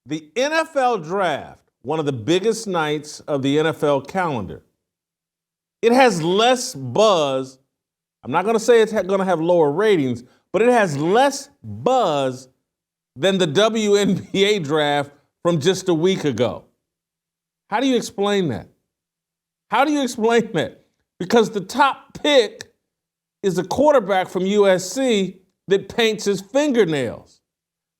The NFL draft, one of the biggest nights of the NFL calendar, it has less buzz. I'm not going to say it's going to have lower ratings, but it has less buzz than the WNBA draft from just a week ago. How do you explain that? How do you explain that? Because the top pick is a quarterback from USC that paints his fingernails.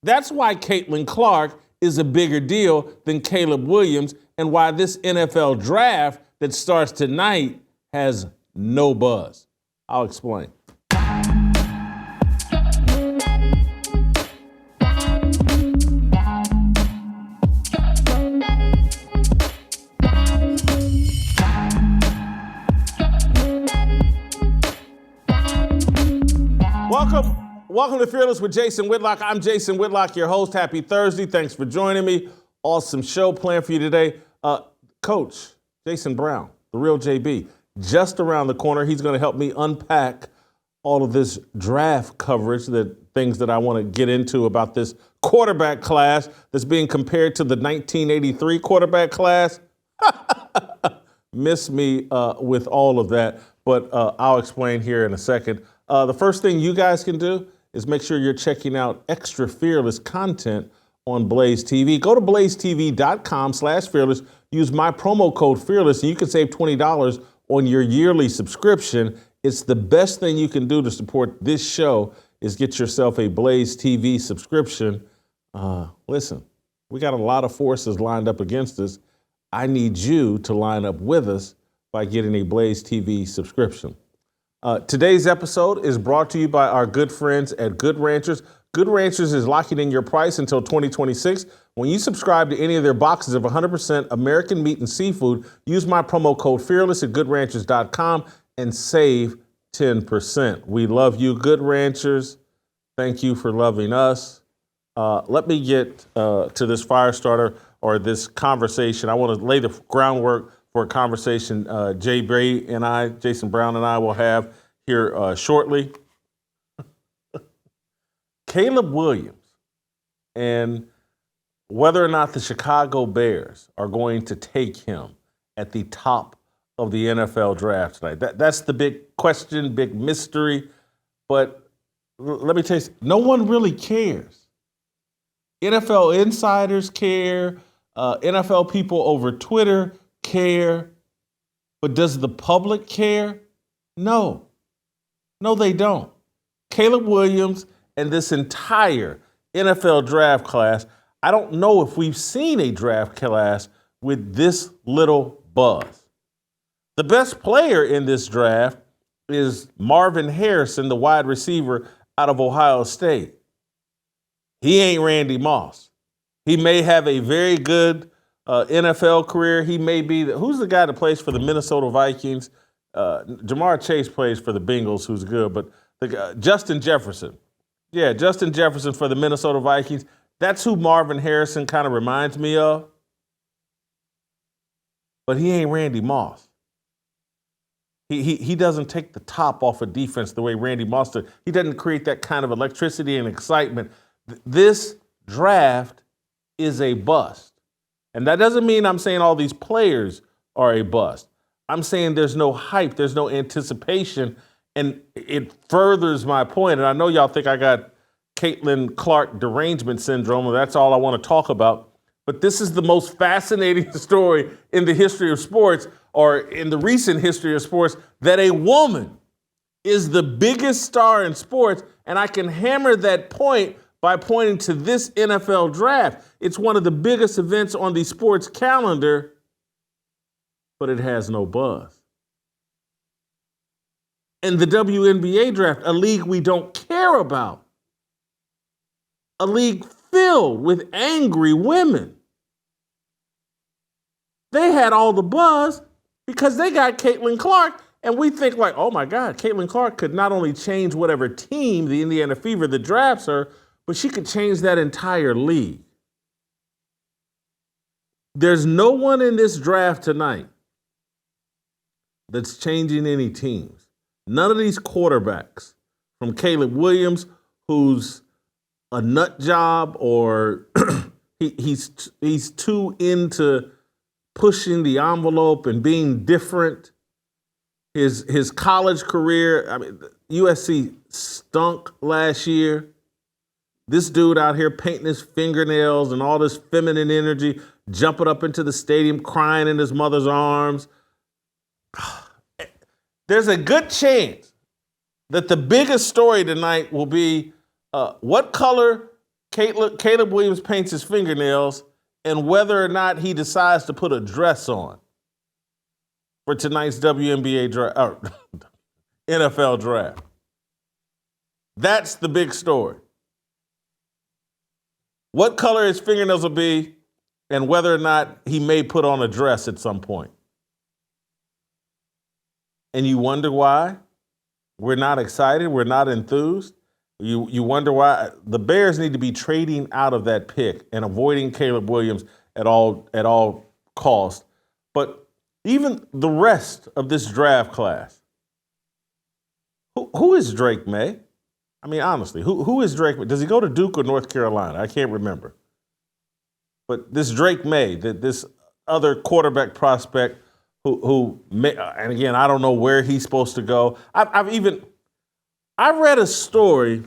That's why Caitlin Clark is a bigger deal than Caleb Williams, and why this NFL draft that starts tonight has no buzz. I'll explain. Welcome to Fearless with Jason Whitlock. I'm Jason Whitlock, your host. Happy Thursday. Thanks for joining me. Awesome show planned for you today. Coach Jason Brown, the real JB, just around the corner. He's going to help me unpack all of this draft coverage, the things that I want to get into about this quarterback class that's being compared to the 1983 quarterback class. Miss me with all of that, but I'll explain here in a second. The first thing you guys can do is make sure you're checking out extra Fearless content on Blaze TV. Go to blazetv.com/fearless. Use my promo code Fearless, and you can save $20 on your yearly subscription. It's the best thing you can do to support this show is get yourself a Blaze TV subscription. Listen, we got a lot of forces lined up against us. I need you to line up with us by getting a Blaze TV subscription. Today's episode is brought to you by our good friends at Good Ranchers. Good Ranchers is locking in your price until 2026. When you subscribe to any of their boxes of 100% American meat and seafood, use my promo code FEARLESS at goodranchers.com and save 10%. We love you, Good Ranchers. Thank you for loving us. Let me get to this fire starter or this conversation. I want to lay the groundwork for a conversation J.B. and I, Jason Brown and I, will have here shortly. Caleb Williams and whether or not the Chicago Bears are going to take him at the top of the NFL draft tonight. That's the big question, big mystery. But let me tell you, no one really cares. NFL insiders care. NFL people over Twitter care, but does the public care? No, they don't. Caleb Williams and this entire NFL draft class, I don't know if we've seen a draft class with this little buzz. The best player in this draft is Marvin Harrison, the wide receiver out of Ohio State. He ain't Randy Moss. He may have a very good NFL career. He may be who's the guy that plays for the Minnesota Vikings? Jamar Chase plays for the Bengals, who's good, but Justin Jefferson. Yeah, Justin Jefferson for the Minnesota Vikings. That's who Marvin Harrison kind of reminds me of. But he ain't Randy Moss. He doesn't take the top off of defense the way Randy Moss did. He doesn't create that kind of electricity and excitement. This draft is a bust. And that doesn't mean I'm saying all these players are a bust. I'm saying there's no hype, there's no anticipation, and it furthers my point. And I know y'all think I got Caitlin Clark derangement syndrome, and that's all I want to talk about. But this is the most fascinating story in the history of sports, or in the recent history of sports, that a woman is the biggest star in sports, and I can hammer that point by pointing to this NFL draft. It's one of the biggest events on the sports calendar, but it has no buzz. And the WNBA draft, a league we don't care about, a league filled with angry women. They had all the buzz because they got Caitlin Clark, and we think like, oh my God, Caitlin Clark could not only change whatever team, the Indiana Fever, that drafts her, but she could change that entire league. There's no one in this draft tonight that's changing any teams. None of these quarterbacks, from Caleb Williams, who's a nut job, or he's too into pushing the envelope and being different. His college career, I mean, USC stunk last year. This dude out here painting his fingernails and all this feminine energy, jumping up into the stadium, crying in his mother's arms. There's a good chance that the biggest story tonight will be what color Caleb Williams paints his fingernails and whether or not he decides to put a dress on for tonight's WNBA draft, or NFL draft. That's the big story. What color his fingernails will be and whether or not he may put on a dress at some point. And you wonder why we're not excited, we're not enthused. You wonder why the Bears need to be trading out of that pick and avoiding Caleb Williams at all costs. But even the rest of this draft class, who is Drake Maye? I mean, honestly, who is Drake Maye? Does he go to Duke or North Carolina? I can't remember. But this Drake Maye, this other quarterback prospect who and again, I don't know where he's supposed to go. I read a story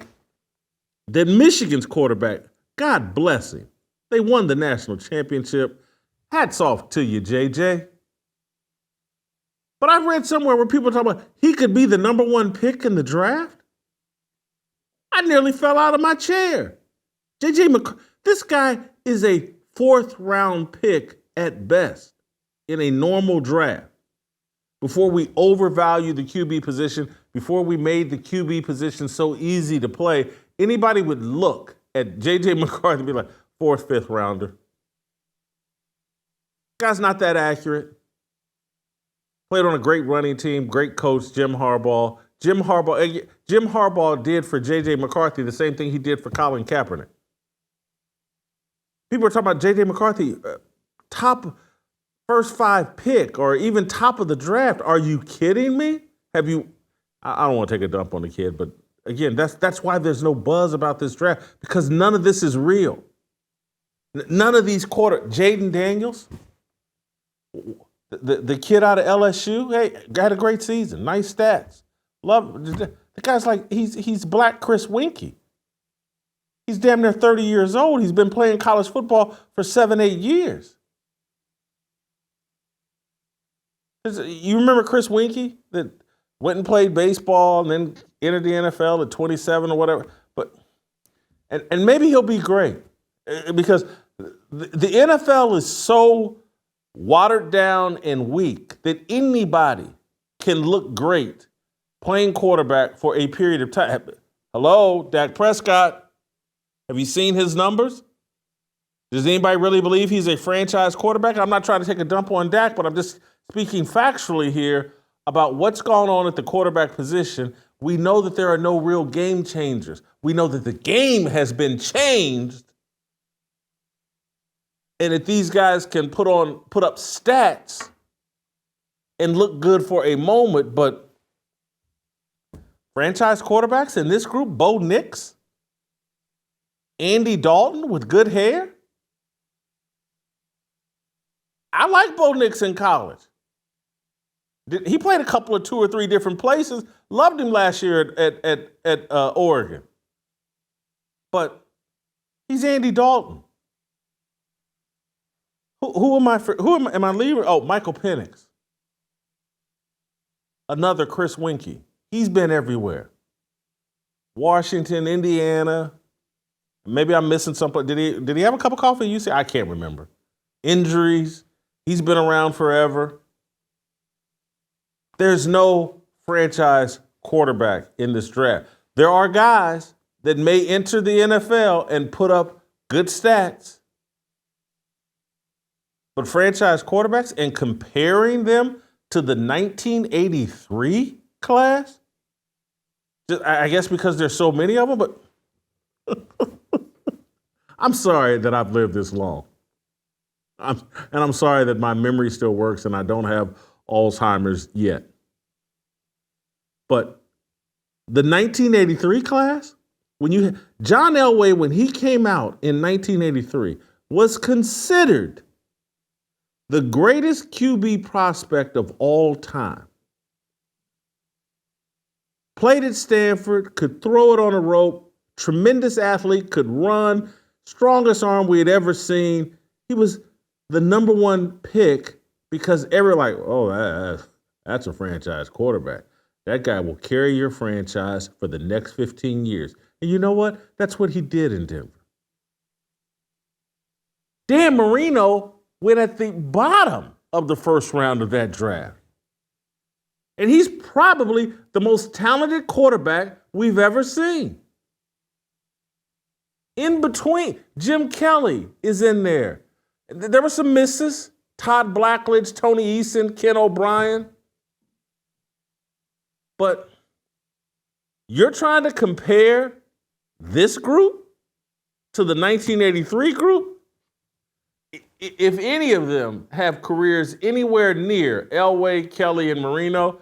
that Michigan's quarterback, God bless him, they won the national championship. Hats off to you, JJ. But I read somewhere where people are talking about he could be the number one pick in the draft. I nearly fell out of my chair. This guy is a fourth-round pick at best in a normal draft. Before we overvalue the QB position, before we made the QB position so easy to play, anybody would look at J.J. McCarthy and be like, fourth, fifth rounder. Guy's not that accurate. Played on a great running team, great coach, Jim Harbaugh. Jim Harbaugh did for J.J. McCarthy the same thing he did for Colin Kaepernick. People are talking about J.J. McCarthy, top first 5 pick or even top of the draft. Are you kidding me? I don't want to take a dump on the kid, but again, that's why there's no buzz about this draft, because none of this is real. None of these Jayden Daniels, the kid out of LSU, hey, had a great season, nice stats. Love the guy's like he's Black Chris Winkie. He's damn near 30 years old. He's been playing college football for 7-8 years. You remember Chris Winkie that went and played baseball and then entered the NFL at 27 or whatever? But and maybe he'll be great because the NFL is so watered down and weak that anybody can look great playing quarterback for a period of time. Hello, Dak Prescott. Have you seen his numbers? Does anybody really believe he's a franchise quarterback? I'm not trying to take a dump on Dak, but I'm just speaking factually here about what's going on at the quarterback position. We know that there are no real game changers. We know that the game has been changed, and that these guys can put up stats and look good for a moment, but franchise quarterbacks in this group, Bo Nix, Andy Dalton with good hair. I like Bo Nix in college. He played a couple of 2 or 3 different places. Loved him last year at Oregon. But he's Andy Dalton. Who am I leaving? Oh, Michael Penix. Another Chris Winkie. He's been everywhere. Washington, Indiana. Maybe I'm missing something. Did he have a cup of coffee? You say I can't remember. Injuries. He's been around forever. There's no franchise quarterback in this draft. There are guys that may enter the NFL and put up good stats. But franchise quarterbacks, and comparing them to the 1983 class, I guess because there's so many of them, but I'm sorry that I've lived this long. I'm sorry that my memory still works and I don't have Alzheimer's yet. But the 1983 class, John Elway, when he came out in 1983, was considered the greatest QB prospect of all time. Played at Stanford, could throw it on a rope, tremendous athlete, could run, strongest arm we had ever seen. He was the number one pick because that's a franchise quarterback. That guy will carry your franchise for the next 15 years. And you know what? That's what he did in Denver. Dan Marino went at the bottom of the first round of that draft. And he's probably the most talented quarterback we've ever seen. In between, Jim Kelly is in there. There were some misses. Todd Blackledge, Tony Eason, Ken O'Brien. But you're trying to compare this group to the 1983 group? If any of them have careers anywhere near Elway, Kelly, and Marino,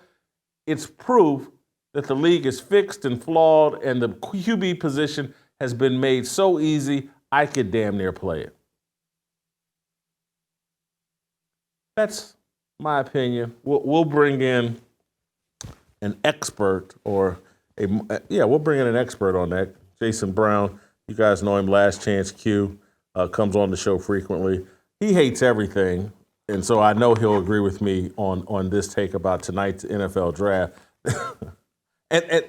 it's proof that the league is fixed and flawed and the QB position has been made so easy, I could damn near play it. That's my opinion. We'll bring in an expert we'll bring in an expert on that. Jason Brown, you guys know him, Last Chance Q, comes on the show frequently. He hates everything, and so I know he'll agree with me on this take about tonight's NFL draft. and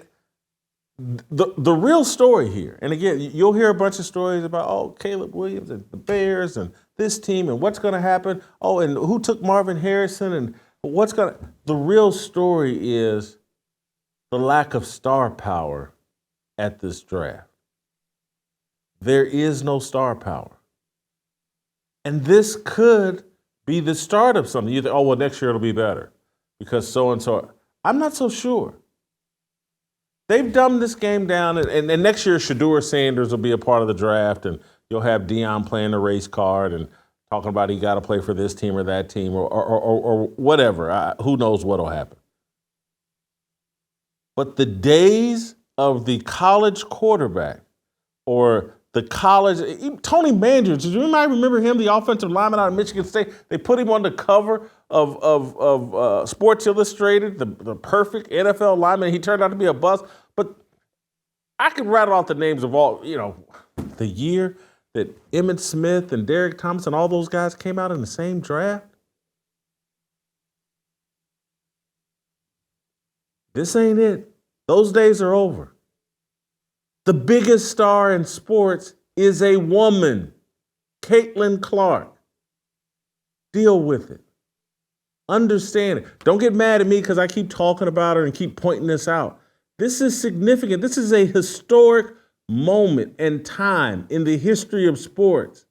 the real story here, and again, you'll hear a bunch of stories about, Caleb Williams and the Bears and this team and what's going to happen. And who took Marvin Harrison and the real story is the lack of star power at this draft. There is no star power. And this could be the start of something. You think, next year it'll be better because so-and-so. I'm not so sure. They've dumbed this game down, and next year Shedeur Sanders will be a part of the draft, and you'll have Deion playing the race card and talking about he got to play for this team or that team or whatever. Who knows what will happen. But the days of the college quarterback or the college, Tony Manziel, do you remember him, the offensive lineman out of Michigan State? They put him on the cover of Sports Illustrated, the perfect NFL lineman. He turned out to be a bust. But I could rattle off the names of all, the year that Emmitt Smith and Derek Thompson, all those guys came out in the same draft. This ain't it. Those days are over. The biggest star in sports is a woman, Caitlin Clark. Deal with it. Understand it. Don't get mad at me because I keep talking about her and keep pointing this out. This is significant. This is a historic moment and time in the history of sports.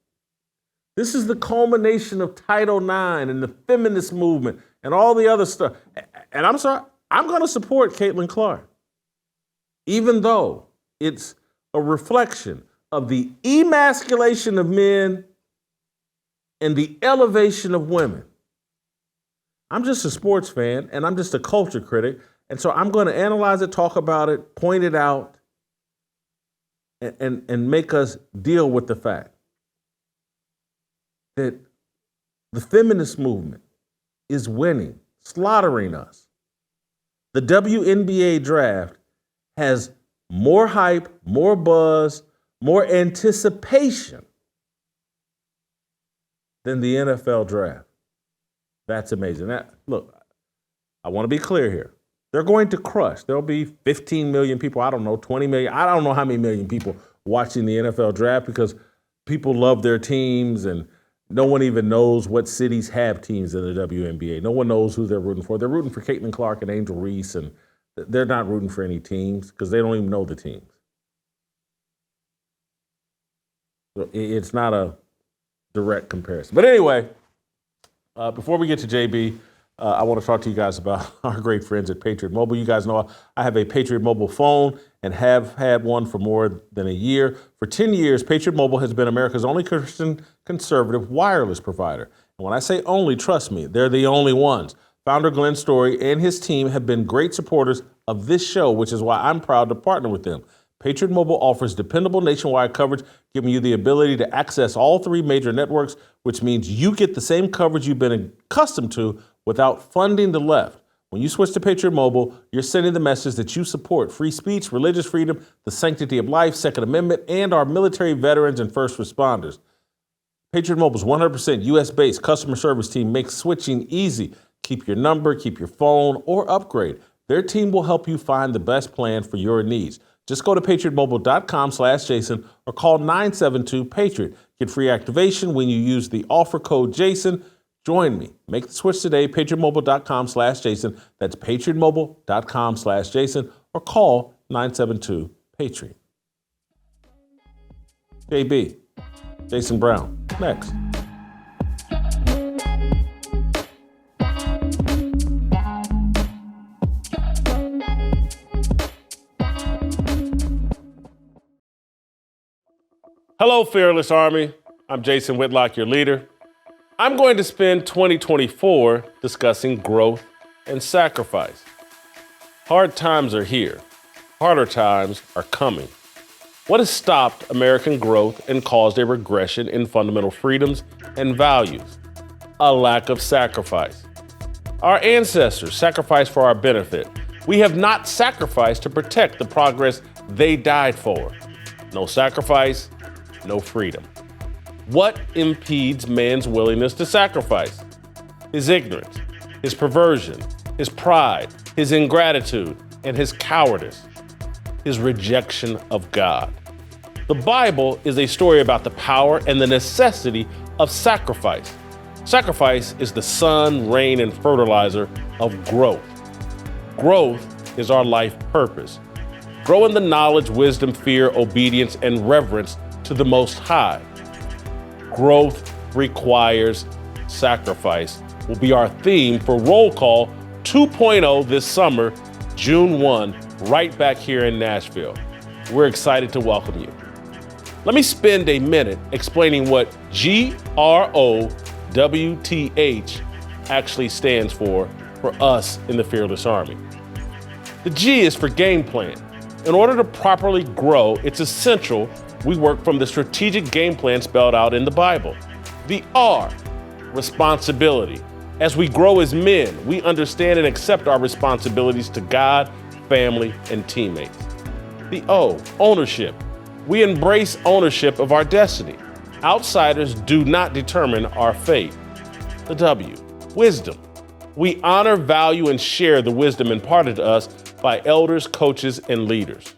This is the culmination of Title IX and the feminist movement and all the other stuff. And I'm sorry, I'm going to support Caitlin Clark, even though it's a reflection of the emasculation of men and the elevation of women. I'm just a sports fan, and I'm just a culture critic, and so I'm going to analyze it, talk about it, point it out, and make us deal with the fact that the feminist movement is winning, slaughtering us. The WNBA draft has more hype, more buzz, more anticipation than the NFL draft. That's amazing. Look, I want to be clear here. They're going to crush. There'll be 15 million people, 20 million. I don't know how many million people watching the NFL draft because people love their teams and no one even knows what cities have teams in the WNBA. No one knows who they're rooting for. They're rooting for Caitlin Clark and Angel Reese, and they're not rooting for any teams because they don't even know the teams. So it's not a direct comparison. But anyway, before we get to JB, I want to talk to you guys about our great friends at Patriot Mobile. You guys know I have a Patriot Mobile phone and have had one for more than a year. For 10 years, Patriot Mobile has been America's only Christian conservative wireless provider. And when I say only, trust me, they're the only ones. Founder Glenn Story and his team have been great supporters of this show, which is why I'm proud to partner with them. Patriot Mobile offers dependable nationwide coverage giving you the ability to access all three major networks, which means you get the same coverage you've been accustomed to without funding the left. When you switch to Patriot Mobile, you're sending the message that you support free speech, religious freedom, the sanctity of life, Second Amendment, and our military veterans and first responders. Patriot Mobile's 100% U.S.-based customer service team makes switching easy. Keep your number, keep your phone, or upgrade. Their team will help you find the best plan for your needs. Just go to patriotmobile.com/Jason or call 972-PATRIOT. Get free activation when you use the offer code Jason. Join me. Make the switch today, patriotmobile.com/Jason. That's patriotmobile.com/Jason or call 972-PATRIOT. J.B. Jason Brown, next. Hello, Fearless Army. I'm Jason Whitlock, your leader. I'm going to spend 2024 discussing growth and sacrifice. Hard times are here. Harder times are coming. What has stopped American growth and caused a regression in fundamental freedoms and values? A lack of sacrifice. Our ancestors sacrificed for our benefit. We have not sacrificed to protect the progress they died for. No sacrifice, no freedom. What impedes man's willingness to sacrifice? His ignorance, his perversion, his pride, his ingratitude, and his cowardice. His rejection of God. The Bible is a story about the power and the necessity of sacrifice. Sacrifice is the sun, rain, and fertilizer of growth. Growth is our life purpose. Grow in the knowledge, wisdom, fear, obedience, and reverence to the Most High. Growth requires sacrifice will be our theme for Roll Call 2.0 this summer, June 1, right back here in Nashville. We're excited to welcome you. Let me spend a minute explaining what GROWTH actually stands for us in the Fearless Army. The G is for game plan. In order to properly grow, it's essential we work from the strategic game plan spelled out in the Bible. The R, responsibility. As we grow as men, we understand and accept our responsibilities to God, family, and teammates. The O, ownership. We embrace ownership of our destiny. Outsiders do not determine our fate. The W, wisdom. We honor, value, and share the wisdom imparted to us by elders, coaches, and leaders.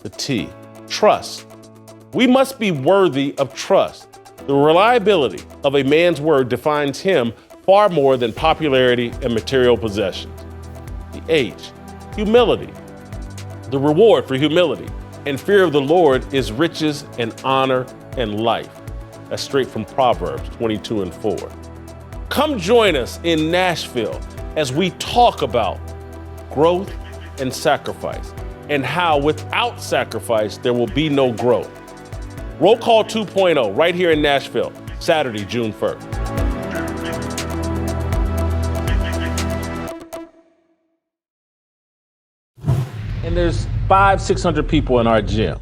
The T, trust. We must be worthy of trust. The reliability of a man's word defines him far more than popularity and material possessions. The H, humility. The reward for humility and fear of the Lord is riches and honor and life. That's straight from Proverbs 22:4. Come join us in Nashville as we talk about growth and sacrifice and how without sacrifice there will be no growth. Roll Call 2.0 right here in Nashville, Saturday, June 1st. And there's 500-600 people in our gym.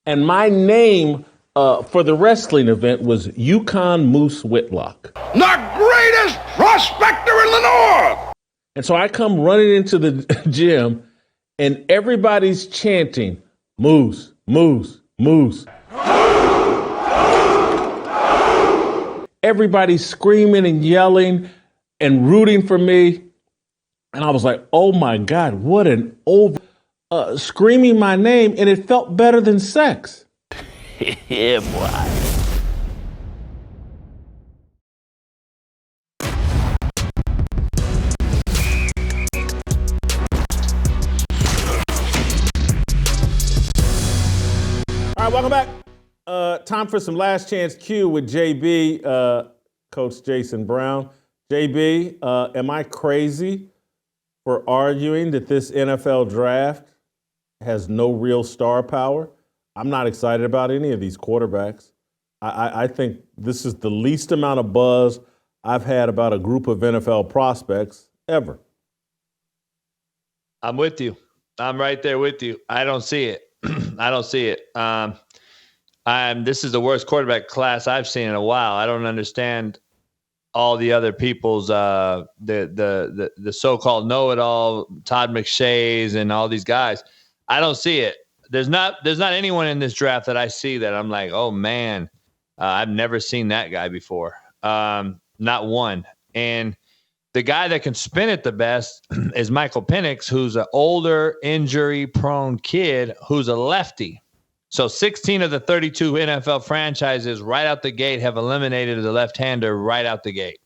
And my name for the wrestling event was Yukon Moose Whitlock. The greatest prospector in the North! And so I come running into the gym and everybody's chanting, Moose, Moose, Moose. Everybody's screaming and yelling and rooting for me. And I was like, oh my God, what an screaming my name. And it felt better than sex. Yeah, boy. All right, welcome back. Time for some last chance Q with J.B., Coach Jason Brown. J.B., am I crazy for arguing that this NFL draft has no real star power? I'm not excited about any of these quarterbacks. I think this is the least amount of buzz I've had about a group of NFL prospects ever. I'm with you. I'm right there with you. I don't see it. I don't see it. This is the worst quarterback class I've seen in a while. I don't understand all the other people's the so-called know-it-all Todd McShays and all these guys. I don't see it. There's not anyone in this draft that I see that I'm like, oh man, I've never seen that guy before. Not one. And the guy that can spin it the best is Michael Penix, who's an older, injury-prone kid who's a lefty. So 16 of the 32 NFL franchises right out the gate have eliminated the left-hander right out the gate.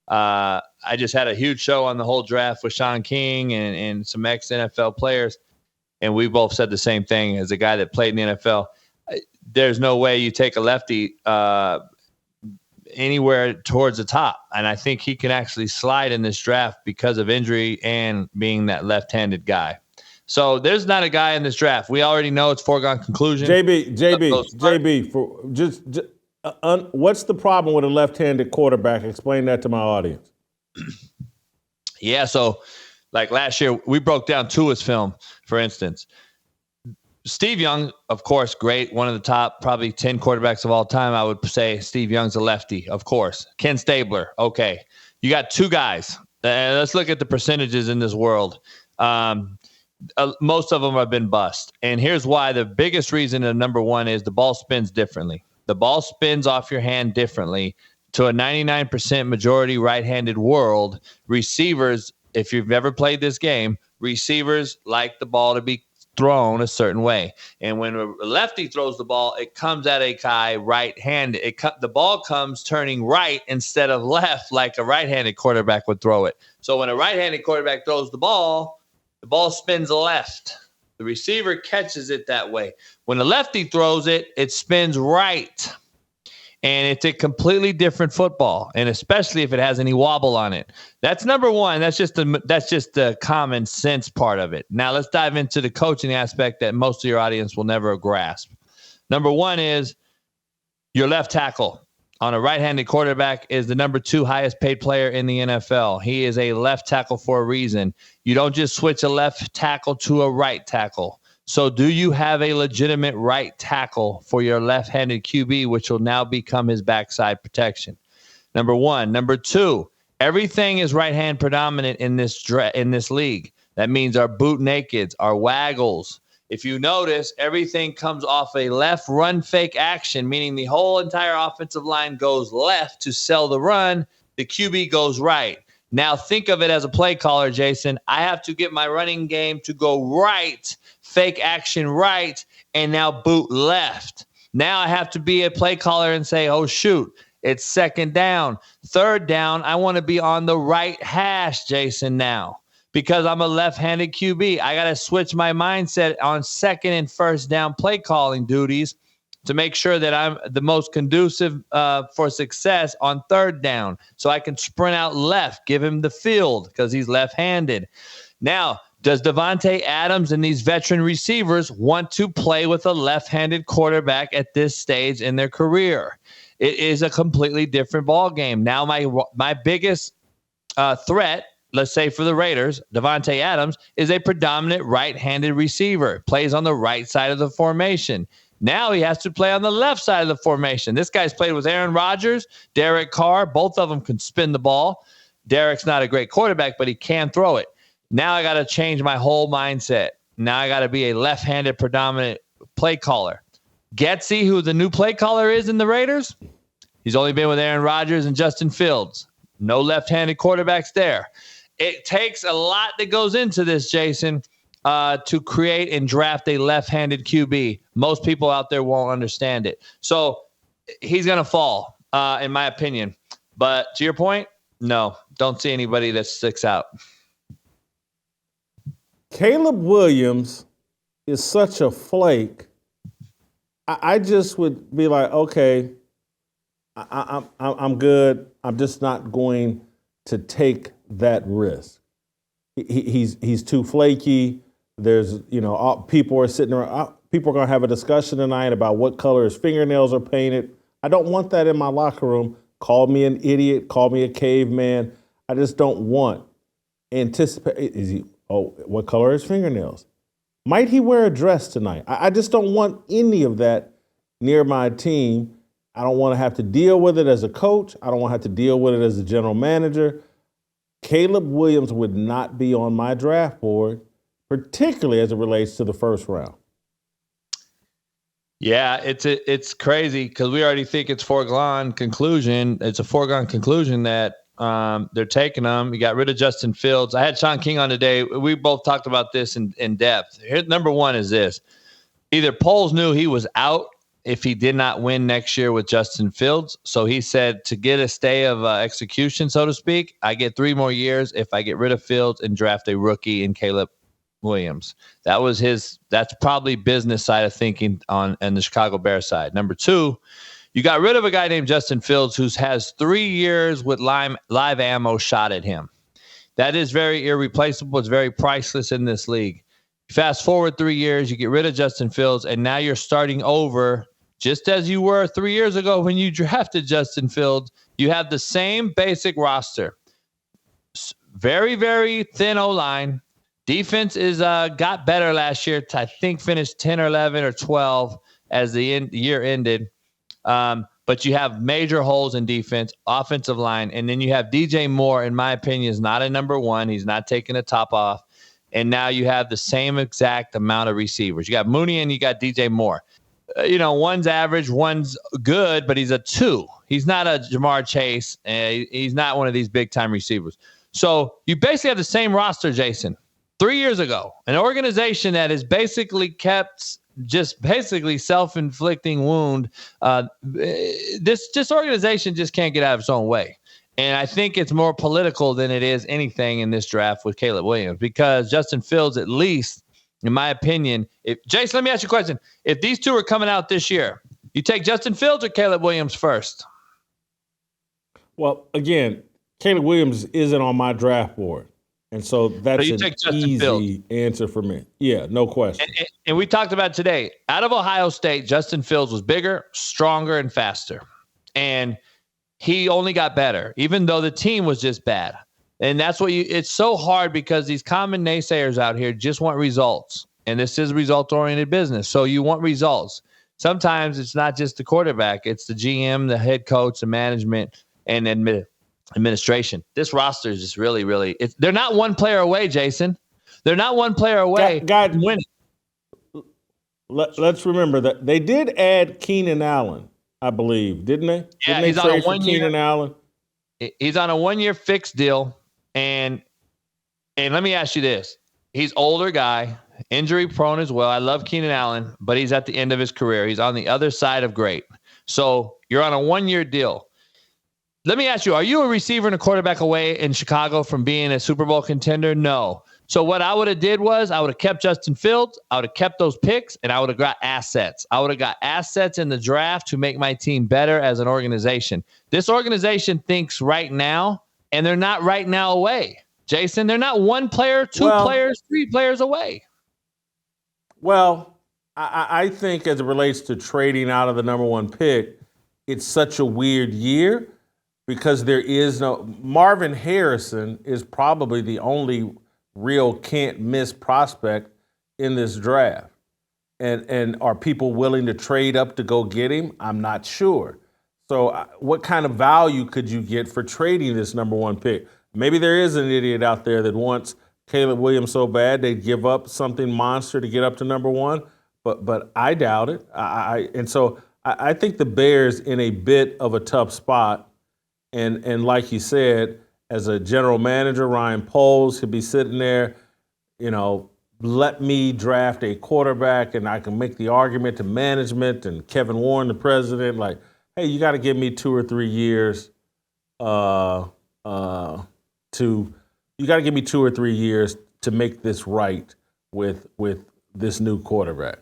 I just had a huge show on the whole draft with Sean King and some ex-NFL players, and we both said the same thing. As a guy that played in the NFL, there's no way you take a lefty anywhere towards the top. And I think he can actually slide in this draft because of injury and being that left-handed guy. So there's not a guy in this draft. We already know it's foregone conclusion. JB, for just what's the problem with a left-handed quarterback? Explain that to my audience. Yeah, so like last year, we broke down Tua's film, for instance. Steve Young, of course, great. One of the top probably 10 quarterbacks of all time. I would say Steve Young's a lefty, of course. Ken Stabler, okay. You got two guys. Let's look at the percentages in this world. Most of them have been bust. And here's why. The biggest reason, number one, is the ball spins differently. The ball spins off your hand differently. To a 99% majority right-handed world, receivers, if you've never played this game, receivers like the ball to be thrown a certain way. And when a lefty throws the ball, it comes at a guy right-handed. The ball comes turning right instead of left like a right-handed quarterback would throw it. So when a right-handed quarterback throws the ball spins left. The receiver catches it that way. When the lefty throws it, it spins right. And it's a completely different football, and especially if it has any wobble on it. That's number one. That's just the common sense part of it. Now let's dive into the coaching aspect that most of your audience will never grasp. Number one is your left tackle on a right-handed quarterback is the number 2 highest paid player in the NFL. He is a left tackle for a reason. You don't just switch a left tackle to a right tackle. So do you have a legitimate right tackle for your left-handed QB, which will now become his backside protection? Number one. Number two, everything is right-hand predominant in this league. That means our boot nakeds, our waggles. If you notice, everything comes off a left run fake action, meaning the whole entire offensive line goes left to sell the run. The QB goes right. Now think of it as a play caller, Jason. I have to get my running game to go right, fake action right, and now boot left. Now I have to be a play caller and say, oh, shoot, it's second down. Third down, I want to be on the right hash, Jason, now. Because I'm a left-handed QB, I got to switch my mindset on second and first down play calling duties to make sure that I'm the most conducive for success on third down. So I can sprint out left, give him the field because he's left-handed. Now, does Davante Adams and these veteran receivers want to play with a left-handed quarterback at this stage in their career? It is a completely different ball game. Now, my biggest threat, let's say for the Raiders, Davante Adams is a predominant right-handed receiver, plays on the right side of the formation. Now he has to play on the left side of the formation. This guy's played with Aaron Rodgers, Derek Carr. Both of them can spin the ball. Derek's not a great quarterback, but he can throw it. Now I got to change my whole mindset. Now I got to be a left-handed predominant play caller. Getsy, who the new play caller is in the Raiders, he's only been with Aaron Rodgers and Justin Fields. No left-handed quarterbacks there. It takes a lot that goes into this, Jason, to create and draft a left-handed QB. Most people out there won't understand it. So he's going to fall, in my opinion. But to your point, no, don't see anybody that sticks out. Caleb Williams is such a flake. I just would be like, okay, I'm good. I'm just not going to take that risk. He's too flaky. There's, people are sitting around. People are going to have a discussion tonight about what color his fingernails are painted. I don't want that in my locker room. Call me an idiot. Call me a caveman. I just don't want anticipate. What color are his fingernails? Might he wear a dress tonight? I just don't want any of that near my team. I don't want to have to deal with it as a coach. I don't want to have to deal with it as a general manager. Caleb Williams would not be on my draft board, particularly as it relates to the first round. Yeah, it's crazy because we already think it's foregone conclusion. It's a foregone conclusion that they're taking them. You got rid of Justin Fields. I had Sean King on today. We both talked about this in depth. Here, number one is this. Either Poles knew he was out if he did not win next year with Justin Fields. So he said to get a stay of execution, so to speak, I get 3 more years if I get rid of Fields and draft a rookie in Caleb Williams. That's probably business side of thinking on the Chicago Bears side. Number 2, you got rid of a guy named Justin Fields who has 3 years with live ammo shot at him. That is very irreplaceable. It's very priceless in this league. Fast forward 3 years, you get rid of Justin Fields, and now you're starting over just as you were 3 years ago when you drafted Justin Fields. You have the same basic roster. Very, very thin O-line. Defense is got better last year. I think finished 10 or 11 or 12 as the year ended. But you have major holes in defense, offensive line, and then you have DJ Moore, in my opinion, is not a number 1. He's not taking the top off. And now you have the same exact amount of receivers. You got Mooney and you got DJ Moore. One's average, one's good, but he's a 2. He's not a Jamar Chase. He's not one of these big-time receivers. So you basically have the same roster, Jason. 3 years ago, an organization that is basically kept just basically self-inflicting wound. This organization just can't get out of its own way. And I think it's more political than it is anything in this draft with Caleb Williams, because Justin Fields, at least, in my opinion, Jason, let me ask you a question. If these two are coming out this year, you take Justin Fields or Caleb Williams first? Well, again, Caleb Williams isn't on my draft board. And so that's an easy answer for me. Yeah, no question. And we talked about today, out of Ohio State, Justin Fields was bigger, stronger, and faster. And he only got better, even though the team was just bad. And that's what it's so hard because these common naysayers out here just want results. And this is result-oriented business. So you want results. Sometimes it's not just the quarterback. It's the GM, the head coach, the management, and administration. This roster is just really, really – they're not one player away, Jason. They're not one player away from winning. Let's remember that they did add Keenan Allen, I believe, didn't they? Yeah, he's on a 1 year. Keenan Allen. He's on a 1 year fixed deal. And let me ask you this. He's older guy, injury prone as well. I love Keenan Allen, but he's at the end of his career. He's on the other side of great. So you're on a 1 year deal. Let me ask you, are you a receiver and a quarterback away in Chicago from being a Super Bowl contender? No. So what I would have did was I would have kept Justin Fields. I would have kept those picks, and I would have got assets. I would have got assets in the draft to make my team better as an organization. This organization thinks right now, and they're not right now away. Jason, they're not one player, two players, 3 players away. Well, I think as it relates to trading out of the number 1 pick, it's such a weird year because there is no – Marvin Harrison is probably the only real can't-miss prospect in this draft. And are people willing to trade up to go get him? I'm not sure. So what kind of value could you get for trading this number 1 pick? Maybe there is an idiot out there that wants Caleb Williams so bad they'd give up something monster to get up to number 1, but I doubt it. I think the Bears in a bit of a tough spot. And like you said, as a general manager, Ryan Poles could be sitting there, let me draft a quarterback and I can make the argument to management and Kevin Warren, the president, like, hey, you got to give me 2 or 3 years to make this right with this new quarterback.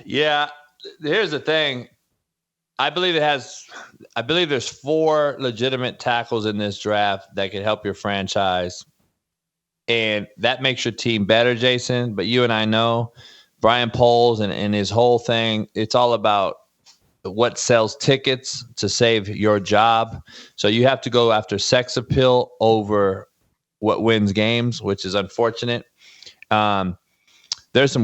Yeah, here's the thing. I believe there's 4 legitimate tackles in this draft that could help your franchise. And that makes your team better, Jason. But you and I know Brian Poles and his whole thing, it's all about what sells tickets to save your job. So you have to go after sex appeal over what wins games, which is unfortunate. there's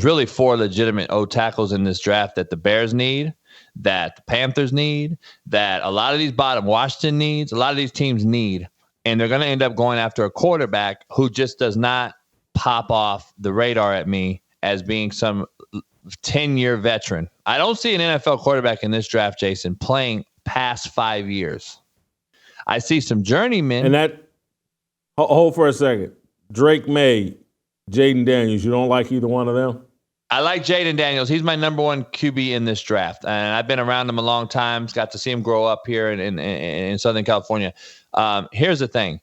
really 4 legitimate O tackles in this draft that the Bears need, that the Panthers need, that a lot of these Washington needs, a lot of these teams need, and they're going to end up going after a quarterback who just does not pop off the radar at me as being some 10-year veteran. I don't see an NFL quarterback in this draft, Jason, playing past 5 years. I see some journeymen. And that, hold for a second. Drake Maye, Jayden Daniels, you don't like either one of them? I like Jayden Daniels. He's my number 1 QB in this draft, and I've been around him a long time. Got to see him grow up here in Southern California. Here's the thing.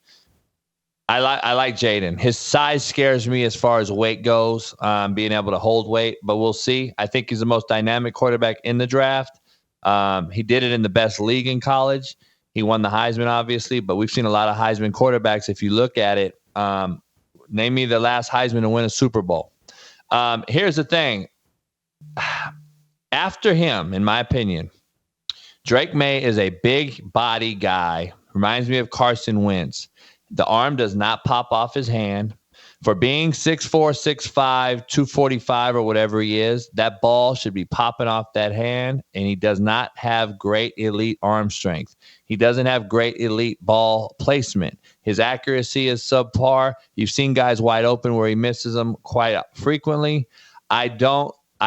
I like Jayden. His size scares me as far as weight goes, being able to hold weight, but we'll see. I think he's the most dynamic quarterback in the draft. He did it in the best league in college. He won the Heisman, obviously, but we've seen a lot of Heisman quarterbacks. If you look at it, name me the last Heisman to win a Super Bowl. Here's the thing. After him, in my opinion, Drake Maye is a big body guy. Reminds me of Carson Wentz. The arm does not pop off his hand. For being 6'4", 6'5", 245 or whatever he is, that ball should be popping off that hand, and he does not have great elite arm strength. He doesn't have great elite ball placement. His accuracy is subpar. You've seen guys wide open where he misses them quite frequently. I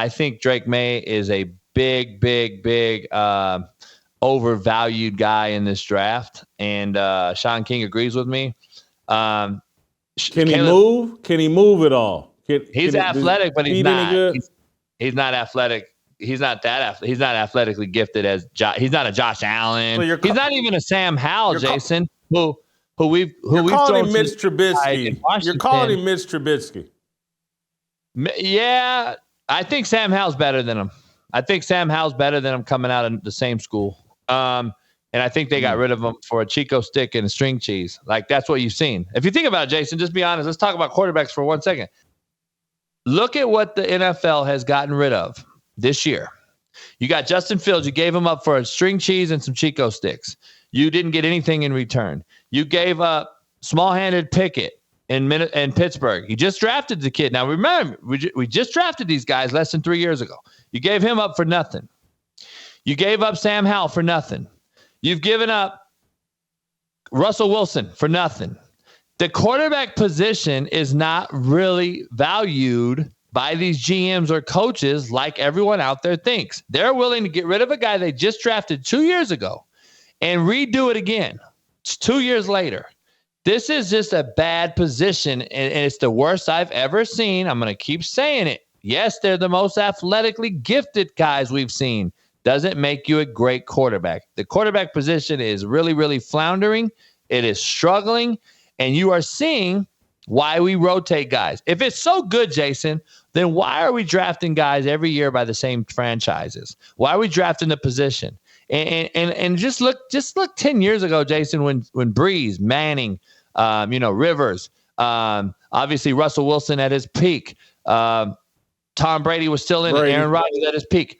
think Drake Maye is a big overvalued guy in this draft, and Sean King agrees with me. Can he move? Can he move at all? He's athletic, but he's not. He's not athletic. He's not that. He's not athletically gifted as. He's not a Josh Allen. So he's not even a Sam Howell, Jason. Who we've calling him Mitch Trubisky. You're calling him Mitch Trubisky. Yeah, I think Sam Howell's better than him. Coming out of the same school. And I think they got rid of him for a Chico stick and a string cheese. Like, that's what you've seen. If you think about it, Jason, just be honest. Let's talk about quarterbacks for 1 second. Look at what the NFL has gotten rid of this year. You got Justin Fields. You gave him up for a string cheese and some Chico sticks. You didn't get anything in return. You gave up small-handed Pickett in Pittsburgh. You just drafted the kid. Now, remember, we just drafted these guys less than 3 years ago. You gave him up for nothing. You gave up Sam Howell for nothing. You've given up Russell Wilson for nothing. The quarterback position is not really valued by these GMs or coaches like everyone out there thinks. They're willing to get rid of a guy they just drafted 2 years ago and redo it again. It's 2 years later. This is just a bad position, and it's the worst I've ever seen. I'm going to keep saying it. Yes, they're the most athletically gifted guys we've seen. Doesn't make you a great quarterback. The quarterback position is really, really floundering. It is struggling, and you are seeing why we rotate guys. If it's so good, Jason, then why are we drafting guys every year by the same franchises? Why are we drafting the position? And just look 10 years ago, Jason, when Breeze, Manning, Rivers, obviously Russell Wilson at his peak, Tom Brady was still in it, Aaron Rodgers at his peak.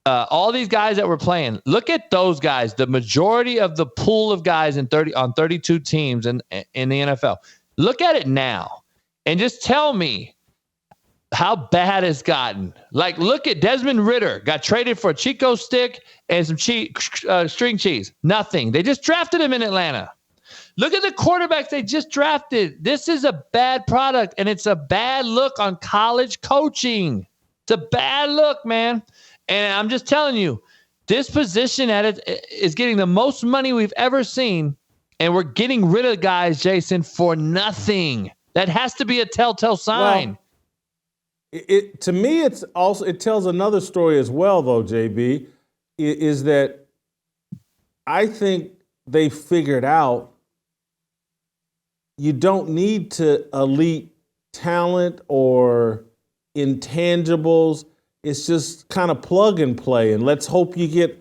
All these guys that were playing, look at those guys. The majority of the pool of guys on 32 teams in the NFL. Look at it now and just tell me how bad it's gotten. Like, look at Desmond Ridder. Got traded for a Chico stick and some string cheese. Nothing. They just drafted him in Atlanta. Look at the quarterbacks they just drafted. This is a bad product, and it's a bad look on college coaching. It's a bad look, man. And I'm just telling you, this position at it is getting the most money we've ever seen, and we're getting rid of guys, Jason, for nothing. That has to be a telltale sign. Well, to me, it tells another story as well, though, JB, is that I think they figured out you don't need to elite talent or intangibles. It's just kind of plug and play, and let's hope you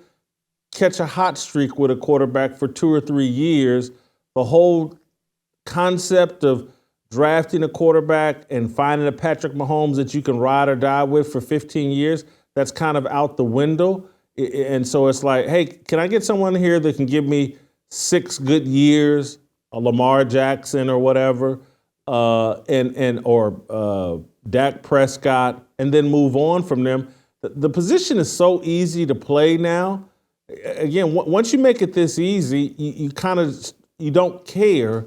catch a hot streak with a quarterback for 2 or 3 years. The whole concept of drafting a quarterback and finding a Patrick Mahomes that you can ride or die with for 15 years, that's kind of out the window. And so it's like, hey, can I get someone here that can give me 6 good years, a Lamar Jackson or whatever, or Dak Prescott, and then move on from them. The position is so easy to play now. Again, once you make it this easy, you don't care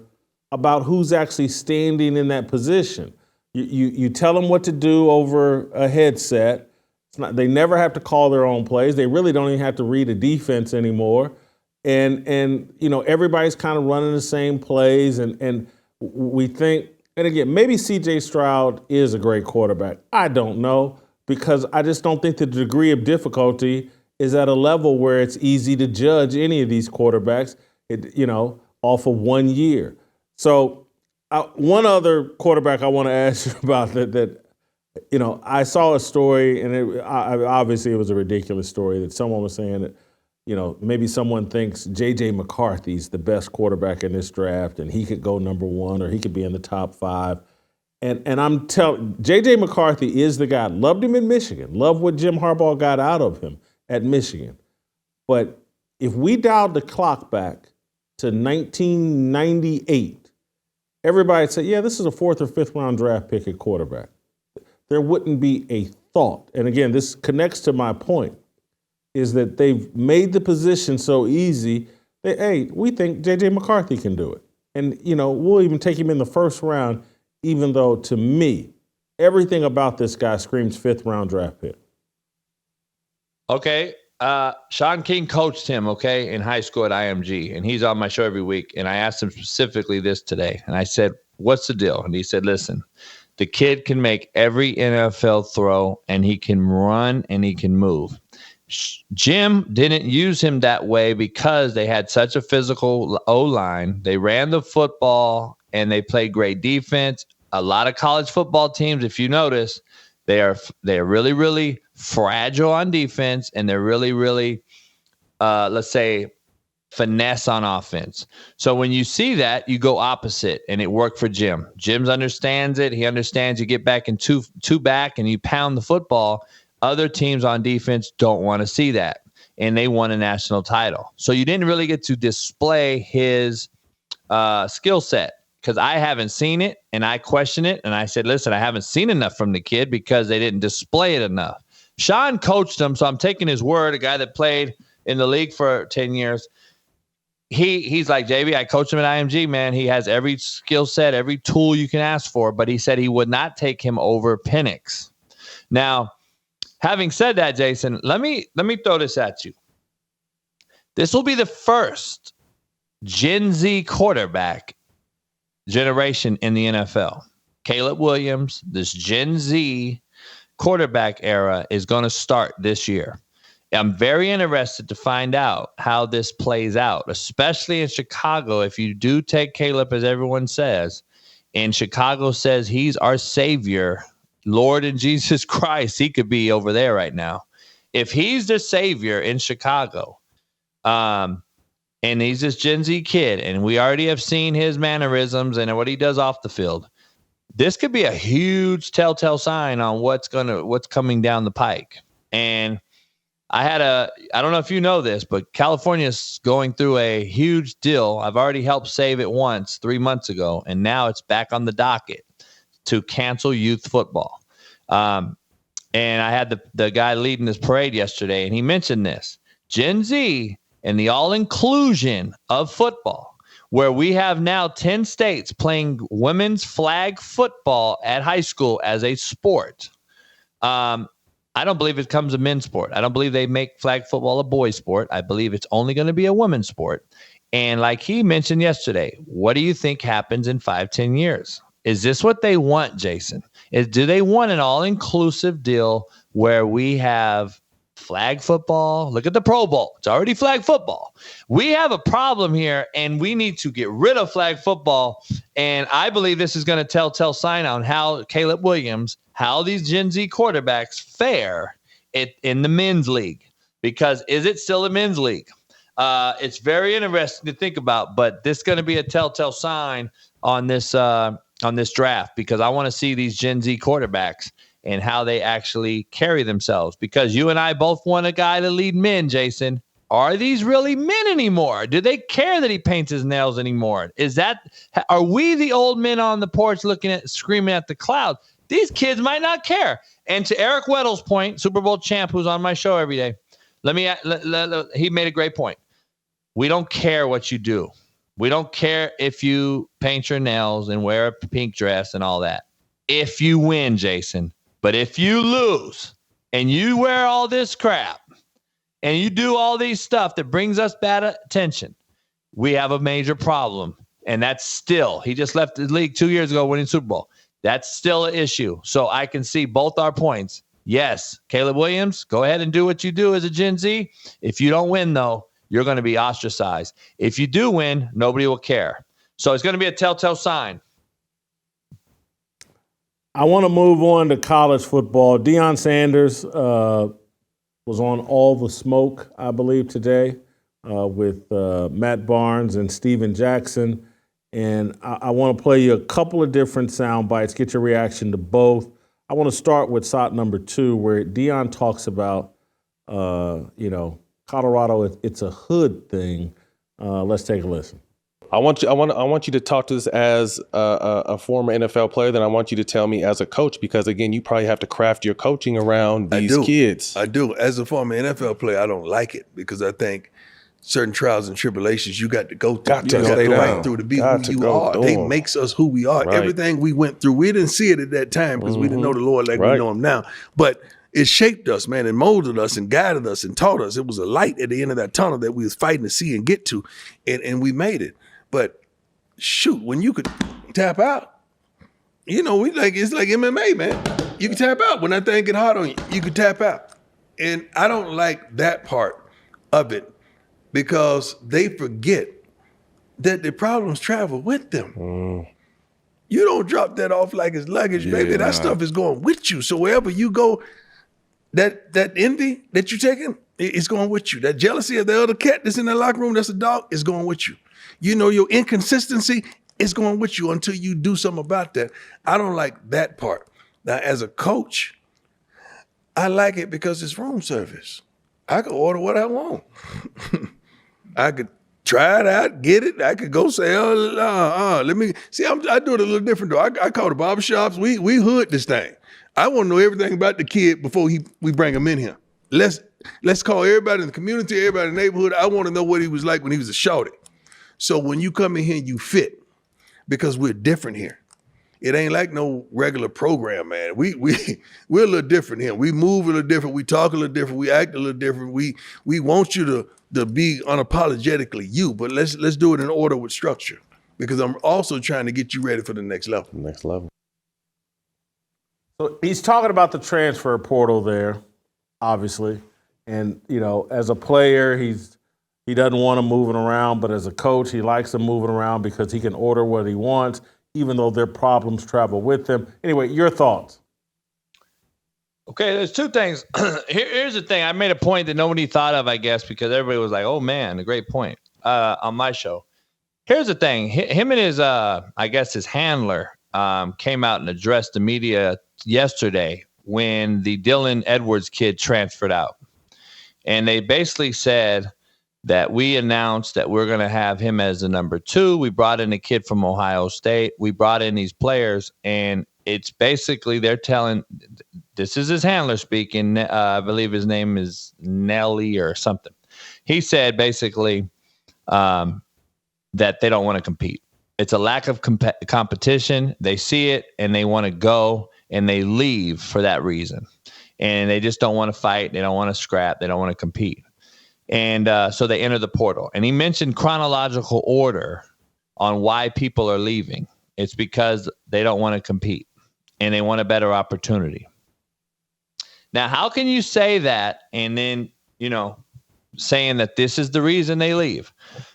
about who's actually standing in that position. You tell them what to do over a headset. They never have to call their own plays. They really don't even have to read a defense anymore. And everybody's kind of running the same plays. And we think, and again, maybe C.J. Stroud is a great quarterback. I don't know, because I just don't think the degree of difficulty is at a level where it's easy to judge any of these quarterbacks, off of 1 year. So one other quarterback I want to ask you about that I saw a story, and obviously it was a ridiculous story, that someone was saying that, maybe someone thinks J.J. McCarthy's the best quarterback in this draft, and he could go number one, or he could be in the top 5. And I'm telling, J.J. McCarthy is the guy. Loved him in Michigan. Loved what Jim Harbaugh got out of him at Michigan. But if we dialed the clock back to 1998, everybody would say, yeah, this is a 4th or 5th round draft pick at quarterback. There wouldn't be a thought. And again, this connects to my point, is that they've made the position so easy that, hey, we think J.J. McCarthy can do it. And, we'll even take him in the 1st round, even though, to me, everything about this guy screams 5th round draft pick. Okay. Sean King coached him, in high school at IMG, and he's on my show every week. And I asked him specifically this today. And I said, what's the deal? And he said, listen, the kid can make every NFL throw, and he can run, and he can move. Jim didn't use him that way because they had such a physical O-line. They ran the football, and they played great defense. A lot of college football teams, if you notice, they're really, really fragile on defense, and they're really, really, let's say, finesse on offense. So when you see that, you go opposite, and it worked for Jim. Jim understands it. He understands you get back in two back, and you pound the football. Other teams on defense don't want to see that, and they won a national title. So you didn't really get to display his skill set, because I haven't seen it, and I question it, and I said, listen, I haven't seen enough from the kid because they didn't display it enough. Sean coached him, so I'm taking his word, a guy that played in the league for 10 years. He's like, JB, I coached him at IMG, man. He has every skill set, every tool you can ask for, but he said he would not take him over Penix. Now, having said that, Jason, let me throw this at you. This will be the first Gen Z quarterback generation in the NFL. Caleb Williams, this Gen Z quarterback era is going to start this year. I'm very interested to find out how this plays out, especially in Chicago. If you do take Caleb, as everyone says, and Chicago says he's our savior, Lord and Jesus Christ, he could be over there right now. If he's the savior in Chicago, and he's this Gen Z kid, and we already have seen his mannerisms and what he does off the field, this could be a huge telltale sign on what's coming down the pike. And I don't know if you know this, but California is going through a huge deal. I've already helped save it once 3 months ago, and now it's back on the docket to cancel youth football. And I had the guy leading this parade yesterday, and he mentioned this. Gen Z and the all-inclusion of football, where we have now 10 states playing women's flag football at high school as a sport. I don't believe it becomes a men's sport. I don't believe they make flag football a boys' sport. I believe it's only going to be a women's sport. And like he mentioned yesterday, what do you think happens in 5-10 years? Is this what they want, Jason? Do they want an all-inclusive deal where we have flag football? Look at the Pro Bowl. It's already flag football. We have a problem here, and we need to get rid of flag football. And I believe this is going to telltale sign on how Caleb Williams, how these Gen Z quarterbacks fare in the men's league. Because is it still a men's league? It's very interesting to think about, but this is going to be a telltale sign on this draft, because I want to see these Gen Z quarterbacks and how they actually carry themselves, because you and I both want a guy to lead men, Jason. Are these really men anymore? Do they care that he paints his nails anymore? Are we the old men on the porch screaming at the cloud? These kids might not care. And to Eric Weddle's point, Super Bowl champ, who's on my show every day, he made a great point. We don't care what you do. We don't care if you paint your nails and wear a pink dress and all that. If you win, Jason. But if you lose and you wear all this crap and you do all these stuff that brings us bad attention, we have a major problem. And that's still, he just left the league 2 years ago winning Super Bowl. That's still an issue. So I can see both our points. Yes, Caleb Williams, go ahead and do what you do as a Gen Z. If you don't win, though, you're going to be ostracized. If you do win, nobody will care. So it's going to be a telltale sign. I want to move on to college football. Deion Sanders was on All the Smoke, I believe, today with Matt Barnes and Steven Jackson. And I want to play you a couple of different sound bites, get your reaction to both. I want to start with shot number 2, where Deion talks about, Colorado, it's a hood thing. Let's take a listen. I want you to talk to us as a former NFL player. Then I want you to tell me as a coach, because again, you probably have to craft your coaching around these kids. I do. As a former NFL player, I don't like it because I think certain trials and tribulations you got to go through. You got to go through to be who you are. They makes us who we are. Right. Everything we went through, we didn't see it at that time because we didn't know the Lord like we know him now. But it shaped us, man, and molded us and guided us and taught us. It was a light at the end of that tunnel that we was fighting to see and get to, and we made it. But shoot, when you could tap out, it's like MMA, man. You can tap out. When that thing get hard on you, you can tap out. And I don't like that part of it because they forget that the problems travel with them. You don't drop that off like it's luggage, baby. That stuff is going with you. So wherever you go, that envy that you're taking is going with you. That jealousy of the other cat that's in the locker room, that's a dog, is going with you. Your inconsistency is going with you until you do something about that. I don't like that part. Now, as a coach, I like it because it's room service. I could order what I want. I could try it out, get it. I could go say, let me see. I do it a little different though. I call the barbershops. We hood this thing. I want to know everything about the kid before we bring him in here. Let's call everybody in the community, everybody in the neighborhood. I want to know what he was like when he was a shorty. So when you come in here, you fit because we're different here. It ain't like no regular program, man. We're a little different here. We move a little different. We talk a little different. We act a little different. We want you to be unapologetically you, but let's do it in order with structure because I'm also trying to get you ready for the next level. Next level. So he's talking about the transfer portal there, obviously. And, as a player, he doesn't want him moving around, but as a coach, he likes him moving around because he can order what he wants, even though their problems travel with them. Anyway, your thoughts. Okay, there's two things. Here's the thing. I made a point that nobody thought of, I guess, because everybody was like, oh, man, a great point on my show. Here's the thing. Him and his handler came out and addressed the media yesterday when the Dylan Edwards kid transferred out. And they basically said that we announced that we're going to have him as the number 2. We brought in a kid from Ohio State. We brought in these players, and it's basically they're telling – this is his handler speaking. I believe his name is Nelly or something. He said basically that they don't want to compete. It's a lack of competition. They see it, and they want to go, and they leave for that reason. And they just don't want to fight. They don't want to scrap. They don't want to compete. And so they enter the portal. And he mentioned chronological order on why people are leaving. It's because they don't want to compete and they want a better opportunity. Now, how can you say that and then, saying that this is the reason they leave?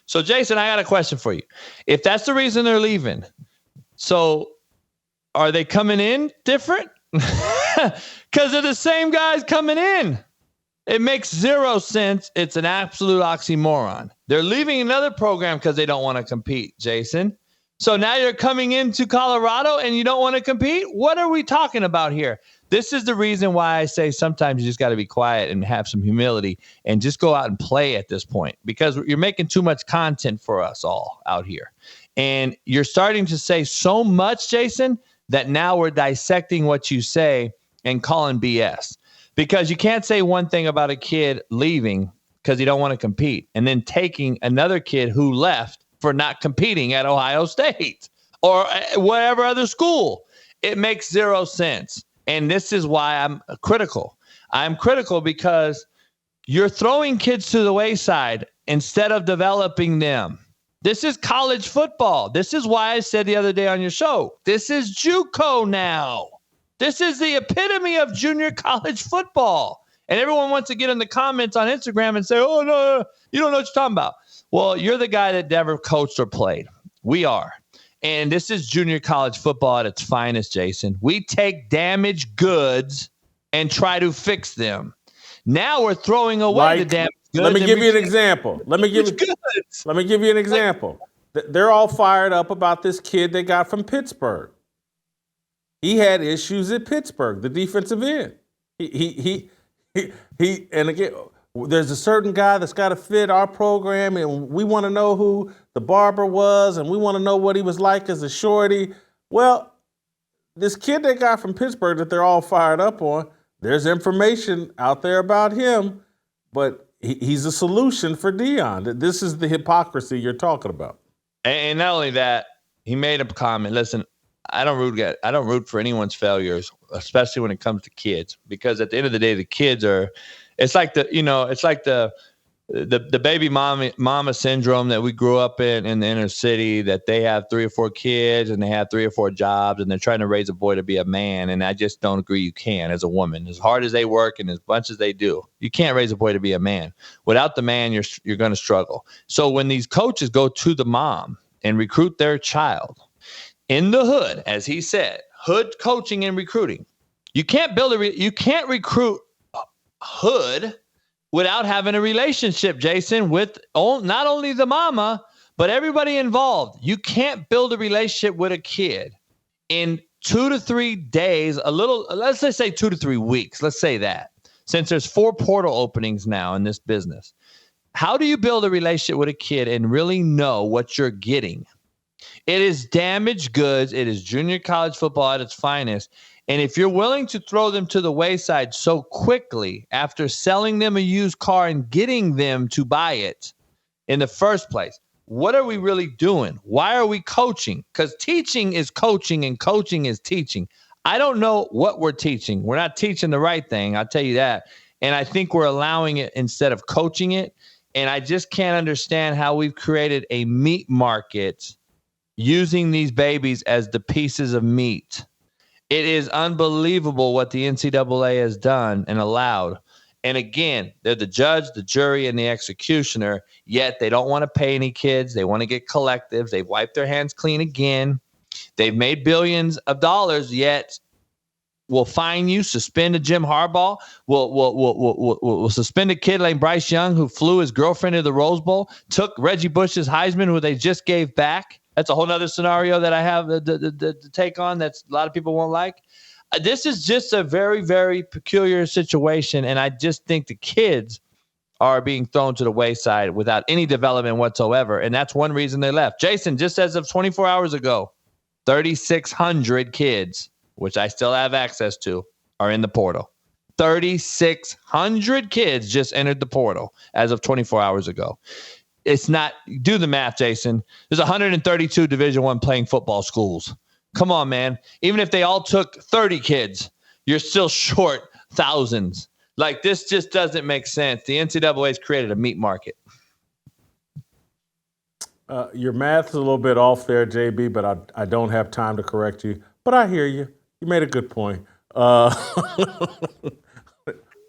So, Jason, I got a question for you. If that's the reason they're leaving, so are they coming in different? Because they're the same guys coming in. It makes zero sense. It's an absolute oxymoron. They're leaving another program because they don't want to compete, Jason. So now you're coming into Colorado and you don't want to compete? What are we talking about here? This is the reason why I say sometimes you just got to be quiet and have some humility and just go out and play at this point, because you're making too much content for us all out here. And you're starting to say so much, Jason, that now we're dissecting what you say and calling BS. Because you can't say one thing about a kid leaving because he don't want to compete and then taking another kid who left for not competing at Ohio State or whatever other school. It makes zero sense. And this is why I'm critical. I'm critical because you're throwing kids to the wayside instead of developing them. This is college football. This is why I said the other day on your show, this is JUCO now. This is the epitome of junior college football. And everyone wants to get in the comments on Instagram and say, oh, no, you don't know what you're talking about. Well, you're the guy that never coached or played. We are. And this is junior college football at its finest, Jason. We take damaged goods and try to fix them. Now we're throwing away the damaged goods. Let me give you an example. Let me give you an example. They're all fired up about this kid they got from Pittsburgh. He had issues at Pittsburgh, the defensive end. He and again, there's a certain guy that's got to fit our program, and we want to know who the barber was, and we want to know what he was like as a shorty. Well, this kid they got from Pittsburgh that they're all fired up on, there's information out there about him, but he's a solution for Deion. This is the hypocrisy you're talking about. And not only that, he made a comment. Listen, I don't root for anyone's failures, especially when it comes to kids, because at the end of the day, the kids are. It's like the baby mama syndrome that we grew up in the inner city, that they have 3 or 4 kids and they have 3 or 4 jobs and they're trying to raise a boy to be a man. And I just don't agree you can as a woman. As hard as they work and as much as they do, you can't raise a boy to be a man. Without the man, you're going to struggle. So when these coaches go to the mom and recruit their child in the hood, as he said, hood coaching and recruiting, you can't recruit hood without having a relationship, Jason, with not only the mama, but everybody involved. You can't build a relationship with a kid in 2 to 3 days, let's just say 2 to 3 weeks. Let's say that, since there's 4 portal openings now in this business. How do you build a relationship with a kid and really know what you're getting? It is damaged goods. It is junior college football at its finest. And if you're willing to throw them to the wayside so quickly after selling them a used car and getting them to buy it in the first place, what are we really doing? Why are we coaching? Because teaching is coaching and coaching is teaching. I don't know what we're teaching. We're not teaching the right thing, I'll tell you that. And I think we're allowing it instead of coaching it. And I just can't understand how we've created a meat market using these babies as the pieces of meat. It is unbelievable what the NCAA has done and allowed. And again, they're the judge, the jury, and the executioner, yet they don't want to pay any kids. They want to get collectives. They've wiped their hands clean again. They've made billions of dollars, yet will fine you, suspend a Jim Harbaugh, will suspend a kid like Bryce Young who flew his girlfriend to the Rose Bowl, took Reggie Bush's Heisman, who they just gave back. That's a whole other scenario that I have to take on that a lot of people won't like. This is just a very, very peculiar situation, and I just think the kids are being thrown to the wayside without any development whatsoever, and that's one reason they left. Jason, just as of 24 hours ago, 3,600 kids, which I still have access to, are in the portal. 3,600 kids just entered the portal as of 24 hours ago. It's not, do the math, Jason. There's 132 Division I playing football schools. Come on, man. Even if they all took 30 kids, you're still short thousands. Like, this just doesn't make sense. The NCAA has created a meat market. Your math is a little bit off there, JB, but I don't have time to correct you. But I hear you. You made a good point. I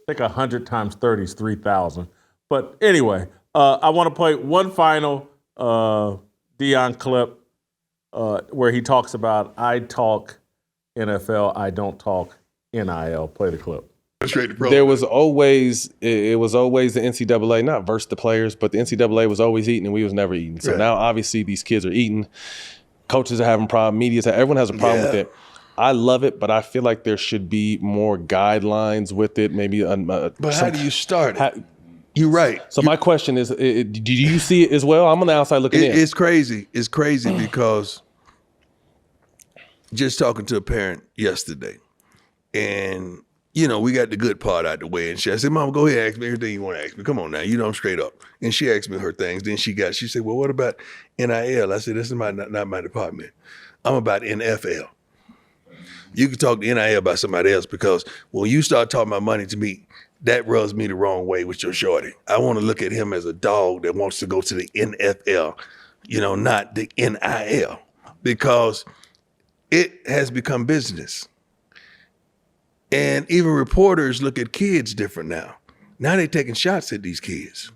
think 100 times 30 is 3,000. But anyway, I want to play one final Deion clip where he talks about I talk NFL, I don't talk NIL. Play the clip. There was always the NCAA, not versus the players, but the NCAA was always eating and we was never eating. So now obviously these kids are eating. Coaches are having problems. Everyone has a problem with it. I love it, but I feel like there should be more guidelines with it. Maybe, but how do you start it? You're right. So my question is, do you see it as well? I'm on the outside looking in. It's crazy. It's crazy because just talking to a parent yesterday, and we got the good part out the way. And I said, "Mom, go ahead, ask me everything you want to ask me. Come on now, I'm straight up." And she asked me her things. Then she said, "Well, what about NIL?" I said, "This is not my department. I'm about NFL. You can talk to NIL about somebody else, because when you start talking about money to me, that rubs me the wrong way with your shorty. I want to look at him as a dog that wants to go to the NFL, not the NIL, because it has become business. And even reporters look at kids different now. Now they're taking shots at these kids.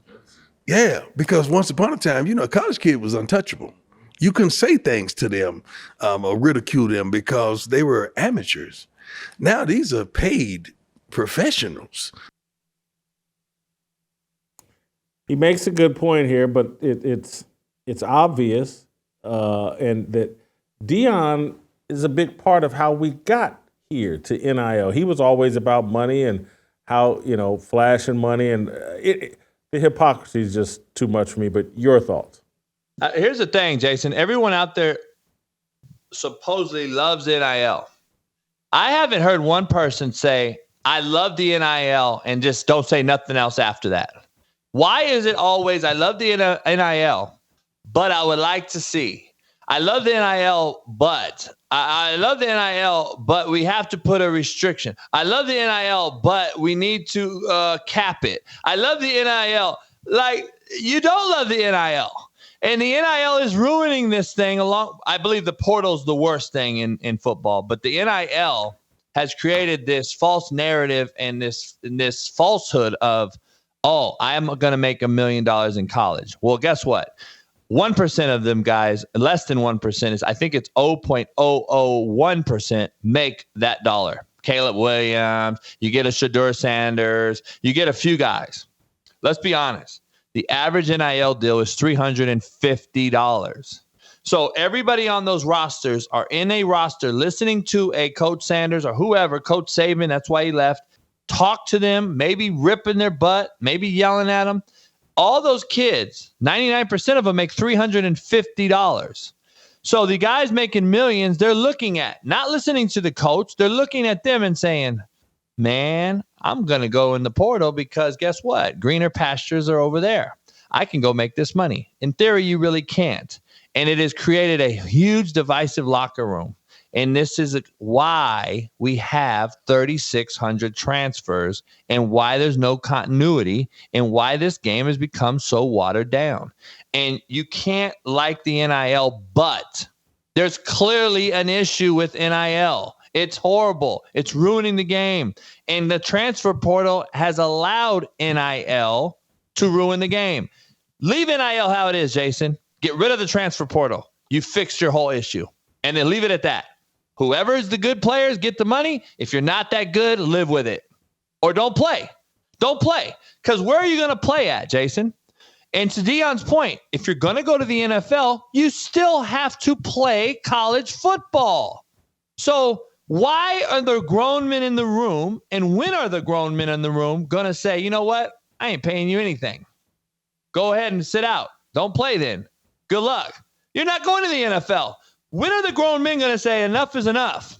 Yeah, because once upon a time, a college kid was untouchable. You couldn't say things to them or ridicule them because they were amateurs. Now these are paid professionals. He makes a good point here, but it's obvious, and that Deion is a big part of how we got here to NIL. He was always about money and how, flashing money, and the hypocrisy is just too much for me. But your thoughts? Here's the thing, Jason. Everyone out there supposedly loves NIL. I haven't heard one person say, "I love the NIL," and just don't say nothing else after that. Why is it always, "I love the NIL, but I would like to see"? I love the NIL, but I love the NIL, but we have to put a restriction. I love the NIL, but we need to cap it. I love the NIL. Like, you don't love the NIL. And the NIL is ruining this thing along. I believe the portal's the worst thing in football, but the NIL has created this false narrative and this falsehood of, "Oh, I'm going to make $1 million in college." Well, guess what? 1% of them guys, less than 1% I think it's 0.001% make that dollar. Caleb Williams, you get a Shedeur Sanders, you get a few guys. Let's be honest. The average NIL deal is $350. So everybody on those rosters are in a roster listening to a Coach Sanders or whoever, Coach Saban, that's why he left, talk to them, maybe ripping their butt, maybe yelling at them. All those kids, 99% of them make $350. So the guys making millions, they're looking at, not listening to the coach, they're looking at them and saying, "Man, I'm going to go in the portal because guess what? Greener pastures are over there. I can go make this money." In theory, you really can't. And it has created a huge divisive locker room. And this is why we have 3,600 transfers and why there's no continuity and why this game has become so watered down. And you can't like the NIL, but there's clearly an issue with NIL. It's horrible. It's ruining the game. And the transfer portal has allowed NIL to ruin the game. Leave NIL how it is, Jason. Get rid of the transfer portal. You fixed your whole issue. And then leave it at that. Whoever is the good players, get the money. If you're not that good, live with it. Or don't play. Don't play. Because where are you going to play at, Jason? And to Deion's point, if you're going to go to the NFL, you still have to play college football. So why are the grown men in the room, and when are the grown men in the room going to say, "You know what? I ain't paying you anything. Go ahead and sit out. Don't play then. Good luck." You're not going to the NFL. When are the grown men going to say enough is enough?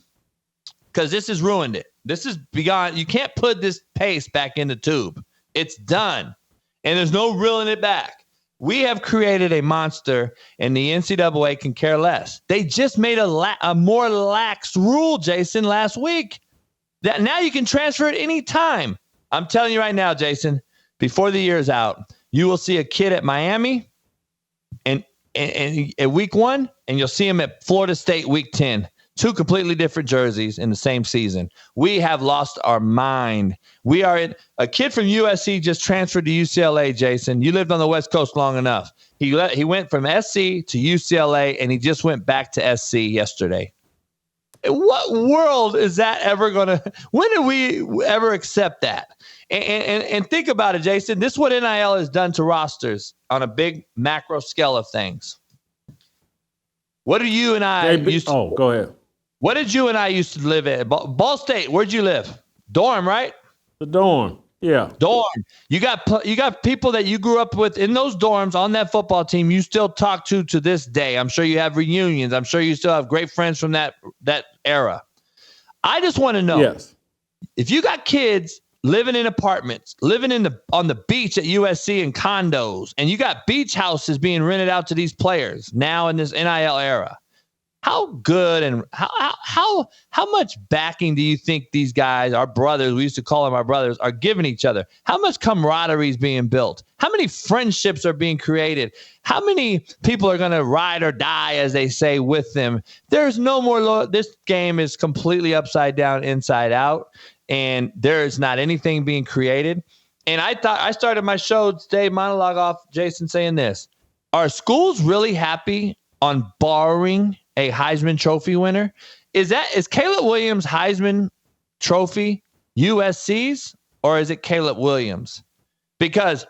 Because this has ruined it. This is beyond. You can't put this paste back in the tube. It's done. And there's no reeling it back. We have created a monster, and the NCAA can care less. They just made a more lax rule, Jason, last week. That now you can transfer at any time. I'm telling you right now, Jason, before the year's out, you will see a kid at Miami and at week 1, and you'll see him at Florida State week 10. 2 completely different jerseys in the same season. We have lost our mind. We are in a kid from USC just transferred to UCLA, Jason. You lived on the West Coast long enough. He went from SC to UCLA, and he just went back to SC yesterday. What world is that ever going to – when did we ever accept that? And think about it, Jason. This is what NIL has done to rosters on a big macro scale of things. What do you and I used to – go ahead. What did you and I used to live at? Ball State, where'd you live? Dorm, right? The dorm. Yeah. Dorm. You got people that you grew up with in those dorms on that football team you still talk to this day. I'm sure you have reunions. I'm sure you still have great friends from that era. I just want to know, if you got kids living in apartments, living on the beach at USC in condos, and you got beach houses being rented out to these players now in this NIL era, how good and how much backing do you think these guys, our brothers, we used to call them our brothers, are giving each other? How much camaraderie is being built? How many friendships are being created? How many people are going to ride or die, as they say, with them? There's no more. This game is completely upside down, inside out, and there is not anything being created. And I started my show today, monologue off Jason saying this: are schools really happy on borrowing a Heisman Trophy winner? Is Caleb Williams' Heisman Trophy USC's, or is it Caleb Williams? Because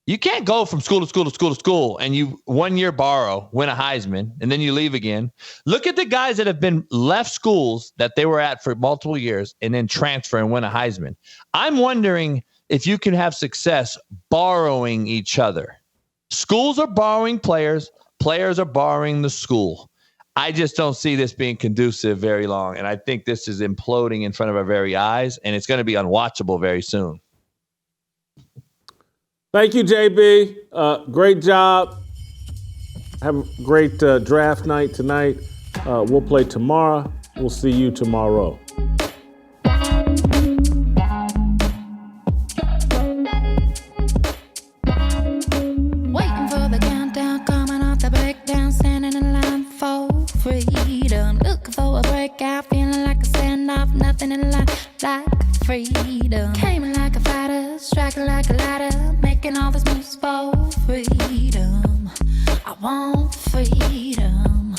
you can't go from school to school to school to school and you 1 year borrow, win a Heisman, and then you leave again. Look at the guys that have been left schools that they were at for multiple years and then transfer and win a Heisman. I'm wondering if you can have success borrowing each other. Schools are borrowing players. Players are borrowing the school. I just don't see this being conducive very long, and I think this is imploding in front of our very eyes, and it's going to be unwatchable very soon. Thank you, JB. Great job. Have a great draft night tonight. We'll play tomorrow. We'll see you tomorrow. Waiting for the countdown, coming off the breakdown, standing in line for freedom. Looking for a breakout, feeling like a standoff, nothing in life like freedom. Came in like a fighter, striking like a ladder, making all these moves for freedom. I want freedom.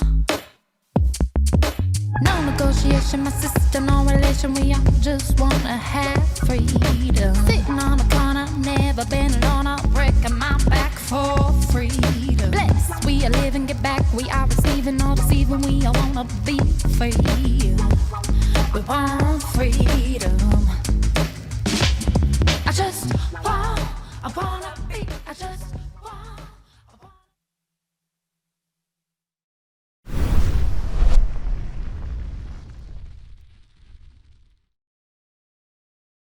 No negotiation, my sister, no relation. We all just wanna have freedom. Sitting on a corner, never been alone. I'm breaking my back for freedom. Blessed, we are living, get back. We are receiving, all deceiving. We all wanna be free. We want freedom. I wanna